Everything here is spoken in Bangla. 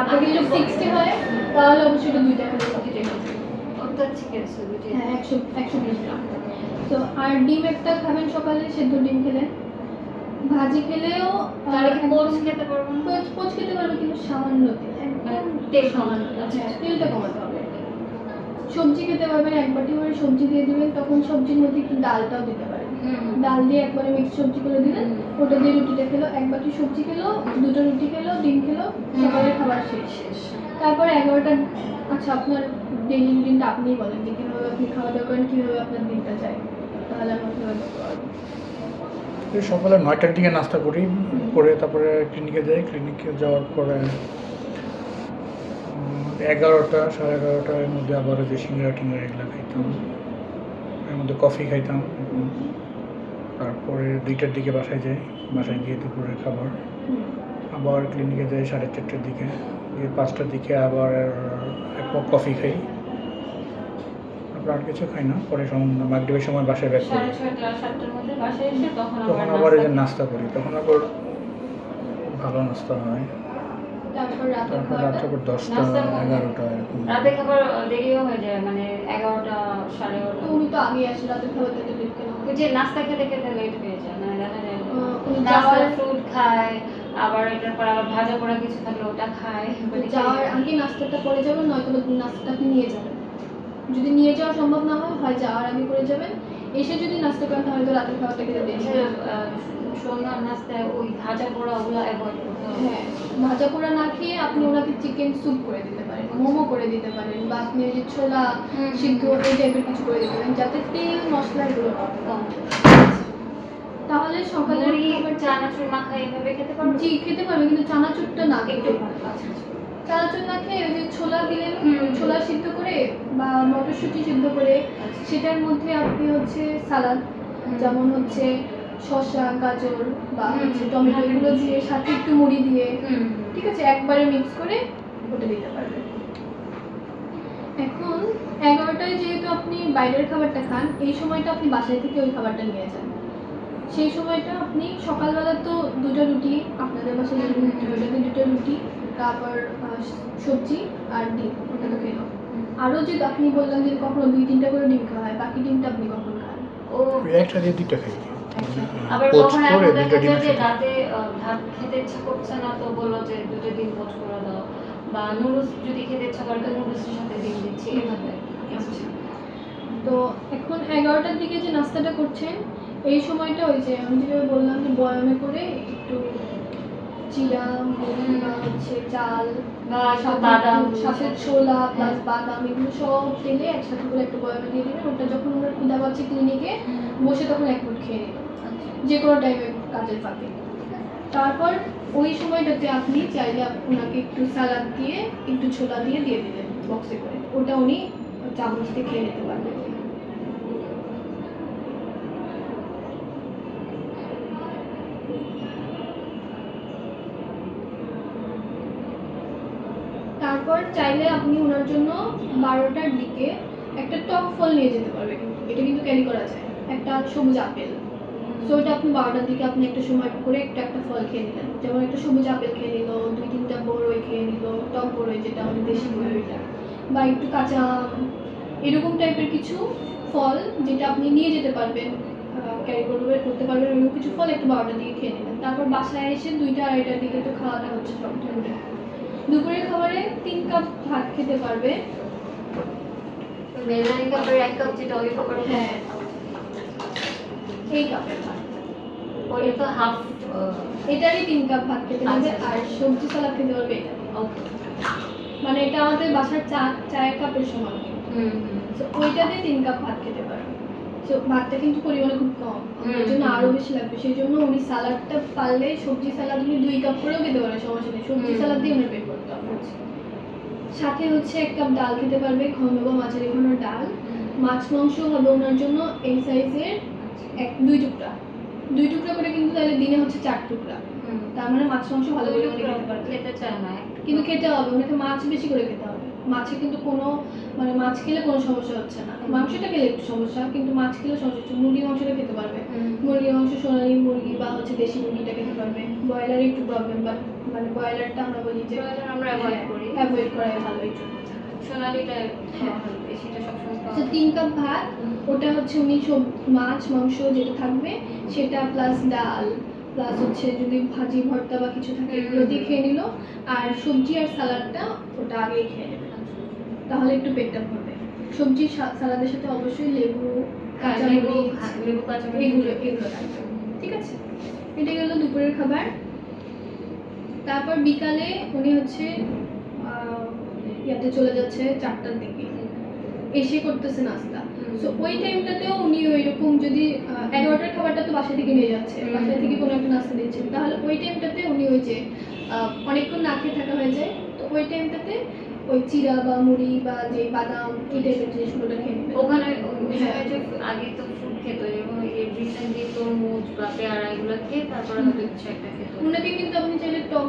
আপনাকে যদি 60 হয় তাহলে অবশ্যই এটা 2টা করে দিতে হবে। ওটা ঠিক আছে দুইটাই। হ্যাঁ 120 গ্রাম। তো আর ডিম একটা খাবেন সকালে, সেদ্ধ ডিম খেলে। ভাজি খেলেও তাহলে কি পোচ খেতে পারবো না? পোচ খেতে পারবে কিন্তু সামান্য তেল, একদম তেল সামান্য। কমানো। আচ্ছা, হ্যাঁ তেলটা কমাতে হবে। সবজি খেতে পারবেন, এক বাটি করে সবজি দিয়ে দিবেন, তখন সবজির মধ্যে একটু ডালটাও দিতে পারেন। ডাল দিয়ে একবারে মিক্স সবজি করে দিলেন, ওটা দিয়ে রুটিটা খেলো, এক বাটি সবজি খেলো, 2টা রুটি খেলো, ডিম খেলো, সকালের খাবার শেষ। তারপর 11টা। আচ্ছা আপনার ডেইলি রুটিনটা আপনিই বলেন যে কীভাবে আপনি খাওয়া দাওয়া করেন, কীভাবে আপনার দিনটা যায়, তাহলে আমি আপনাকে বলতে পারবো। সকালে 9টার দিকে নাস্তা করি, করে তারপরে ক্লিনিকে যাই। ক্লিনিকে যাওয়ার পরে 11টা 11:30টার মধ্যে আবার যে সিঙ্গারা টিঙ্গারা এগুলো খাইতাম, এর মধ্যে কফি খাইতাম। তারপরে 2টার দিকে বাসায় যাই, বাসায় গিয়ে দুপুরের খাবার, আবার ক্লিনিকে যাই 4:30টার দিকে, গিয়ে 5টার দিকে আবার এক মগ কফি খাই। তারপর আর কিছু খাই না। পরে মাগরিবের সময় বাসায় ব্যাক করি, 6:30 7টার মধ্যে বাসায় এসে তখন আবার এই যে নাস্তা করি, তখন আবার ভালো নাস্তা হয়। তারপর রাতে তারপর রাত্রে আবার 10টা 11টা এরকম। রাতে খাবার দেরিও হয়ে যায়, মানে 11টা 11:30। উনি তো আগে আসে, রাতের খাবারটা তো লেট কেন? ওই যে নাস্তা খেতে খেতে লেট হয়ে যায়, মানে দেখা যায় উনি নাস্তা যাওয়ার ফ্রুট খায়, আবার এটার পর আবার ভাজা পোড়া কিছু থাকলে ওটা খায়। যাওয়ার আগে নাস্তাটা করে যাবেন, নয়তো নাস্তাটা আপনি নিয়ে যাবেন। যদি নিয়ে যাওয়া সম্ভব না হয়, হয় যাওয়ার আগে করে যাবেন, এসে যদি নাস্তা করেন তাহলে তো রাতের খাবারটা খেতে দেরি হবে। সন্ধ্যার নাস্তায় ওই ভাজা পোড়া ওগুলো অ্যাভয়েড করতে হবে। হ্যাঁ ভাজা পোড়া না খেয়ে আপনি ওনাকে চিকেন স্যুপ করে দিতে পারেন, মোমো করে দিতে পারেন, বা আপনি ওই যে ছোলা সিদ্ধ এই টাইপের কিছু করে দিতে পারেন, যাতে তেল মশলা এগুলো কম। তাহলে সকালে চানাচুর মাখা এভাবে খেতে পারবো? জি খেতে পারবেন, কিন্তু চানাচুরটা না একটু খেতে। চানাচুর না খেয়ে ওই যে ছোলা দিলেন, ছোলা সিদ্ধ করে বা মটরশুঁটি সিদ্ধ করে, সেটার মধ্যে আপনি হচ্ছে সালাদ, যেমন হচ্ছে শসা, গাজর বা হচ্ছে টমেটো, এগুলো দিয়ে সাথে একটু মুড়ি দিয়ে, ঠিক আছে, একবারে মিক্স করে ওটা দিতে পারবেন। এখন 11টায় যেহেতু আপনি বাইরের খাবারটা খান, এই সময়টা আপনি বাসায় থেকে ওই খাবারটা নিয়ে যান। সেই সময়টা আপনি সকালবেলা তো 2টা রুটি, আপনাদের বাসায় যে রুটি ওটাতে 2টা রুটি, তারপর সবজি আর ডিম, ওটা তো খেলাম। আরও যে আপনি বললেন যে কখনো 2-3টা করে ডিম খাওয়া হয়, বাকি ডিমটা আপনি কখন খান? ও একটা দিয়ে 2টা খাই। আবার পোচ কখনো করে এমন 2টা দেখা যায় ডিমের যে সাথে। রাতে ভাত খেতে ইচ্ছা করছে না, তো বললো যে 2টা ডিম পোচ করে দাও, বা নুডলস যদি খেতে ইচ্ছা করে তো নুডলসের সাথে ডিম দিচ্ছি, এভাবে। তো এখন 11টার দিকে যে নাস্তাটা করছেন, এই সময়টা ওই যে আমি যেভাবে বললাম যে বয়ামে করে একটু জিরা, মুড়ি বা হচ্ছে চাল বা বাদাম, সাথে ছোলা প্লাস বাদাম, এগুলো সব তেলে একসাথে করে একটা বয়ামে দিয়ে দেবেন। ওটা যখন ওনার ক্ষুধা পাচ্ছে ক্লিনিকে বসে, তখন এক মুঠ খেয়ে নেবেন, যে কোনো টাইমে কাজের ফাঁকে। তারপর ওই সময়টাতে আপনি চাইলে ওনাকে একটু সালাদ দিয়ে, একটু ছোলা দিয়ে দিলেন বক্সে করে, ওটা উনি চামচ দিয়ে খেয়ে নিতে পারবেন। তারপর চাইলে আপনি ওনার জন্য 12টার দিকে একটা টক ফল নিয়ে যেতে পারবেন, এটা কিন্তু ক্যারি করা যায়, একটা সবুজ আপেল। সো এটা আপনি 12টার দিকে আপনি একটা সময় করে একটা ফল খেয়ে নিলেন, যেমন একটা সবুজ আপেল খেয়ে নিল, 2-3টা বড়ই খেয়ে নিল, টক বড়ই যেটা আমাদের দেশি বড়ই ওইটা, বা একটু কাঁচা আম, এরকম টাইপের কিছু ফল যেটা আপনি নিয়ে যেতে পারবেন, ক্যারি করতে পারবেন, এরকম কিছু ফল একটু 12টার দিকে খেয়ে নিলেন। তারপর বাসায় এসে 2টা-2:30টার দিকে তো খাওয়াটা হচ্ছে সব দুপুরে। দুপুরের খাবারে 3 কাপ ভাত খেতে পারবে। মেজারিং কাপের 1 কাপ যেটা ওই কাপের, হ্যাঁ এই কাপের ভাত, ওই তো হাফ, এটারই 3 কাপ ভাত খেতে পারবে। আচ্ছা। আর সবজি সালাদ খেতে পারবে এটা, ওকে। মানে এটা আমাদের বাসার চায়ের কাপের সমান। তো ওইটাতে 3 কাপ ভাত খেতে পারবে। তো ভাতটা কিন্তু পরিমাণে খুব কম, ওর জন্য আরো বেশি লাগবে। সেই জন্য উনি সালাদটা পারলে সবজি সালাদ উনি 2 কাপ করেও খেতে পারে, সমস্যা নেই, সবজি সালাদ দিয়ে উনি পেট করতে হবে। সাথে হচ্ছে 1 কাপ ডাল খেতে পারবে, ঘন বা মাঝারি ঘন ডাল। মাছ মাংস হবে ওনার জন্য এই সাইজের 2 টুকরা, 2 টুকরা করে, কিন্তু তাহলে দিনে হচ্ছে 4 টুকরা। তার মানে মাছ মাংস ভালো করে খেতে পারবে। খেতে চায় না কিন্তু খেতে হবে, ওনাকে মাছ বেশি করে খেতে হবে। মাছে কিন্তু কোনো, মানে মাছ খেলে কোনো সমস্যা হচ্ছে না, মাংসটা খেলে একটু সমস্যা, কিন্তু মাছ খেলে সমস্যা হচ্ছে। মুরগির মাংসটা খেতে পারবে, মুরগির মাংস সোনালি মুরগি বা হচ্ছে দেশি মুরগিটা খেতে পারবে। ব্রয়লারে একটু প্রবলেম, বাট মানে ব্রয়লারটা আমরা বলি যে ব্রয়লার আমরা অ্যাভয়েড করি, অ্যাভয়েড করাই ভালো এই জন্য। সোনালিটা হ্যাঁ। সেটা সবসময় তো খাওয়া 3 কাপ ভাত, ওটা হচ্ছে উনি সব মাছ মাংস যেটা থাকবে সেটা প্লাস ডাল প্লাস হচ্ছে যদি ভাজি ভর্তা বা কিছু থাকে এগুলো দিয়ে খেয়ে নিল, আর সবজি আর সালাডটা ওটা আগেই খেয়ে নেবে, তাহলে একটু পেটটা ভরবে। সবজি সালাদের সাথে অবশ্যই লেবু কাঁচামরিচ লেবু কাঁচামরিচ এগুলো থাকবে, ঠিক আছে। এটা গেল দুপুরের খাবার। তারপর বিকালে উনি হচ্ছে ইয়াতে চলে যাচ্ছে 4টার দিকে, এসে করতেছে নাস্তা। সো ওই টাইমটাতেও উনি ওইরকম যদি 11টার খাবারটা তো বাসা থেকে নিয়ে যাচ্ছে, বাসা থেকে কোনো একটা নাস্তা দিচ্ছেন, তাহলে ওই টাইমটাতে উনি ওই যে অনেকক্ষণ না খেয়ে থাকা হয়ে যায়, তো ওই টাইমটাতে ওই চিরা বা মুড়ি বা যে বাদাম এই টাইপের জিনিসগুলো খেয়ে নেবেন। ওখানে ওই সময় যে আগে তো ফ্রুট খেত এবং এই রিসেন্টলি তরমুজ বা পেয়ারা এগুলো খেয়ে তারপরে হয়তো কিছু একটা খেত। ওনাকে কিন্তু আপনি চাইলে টক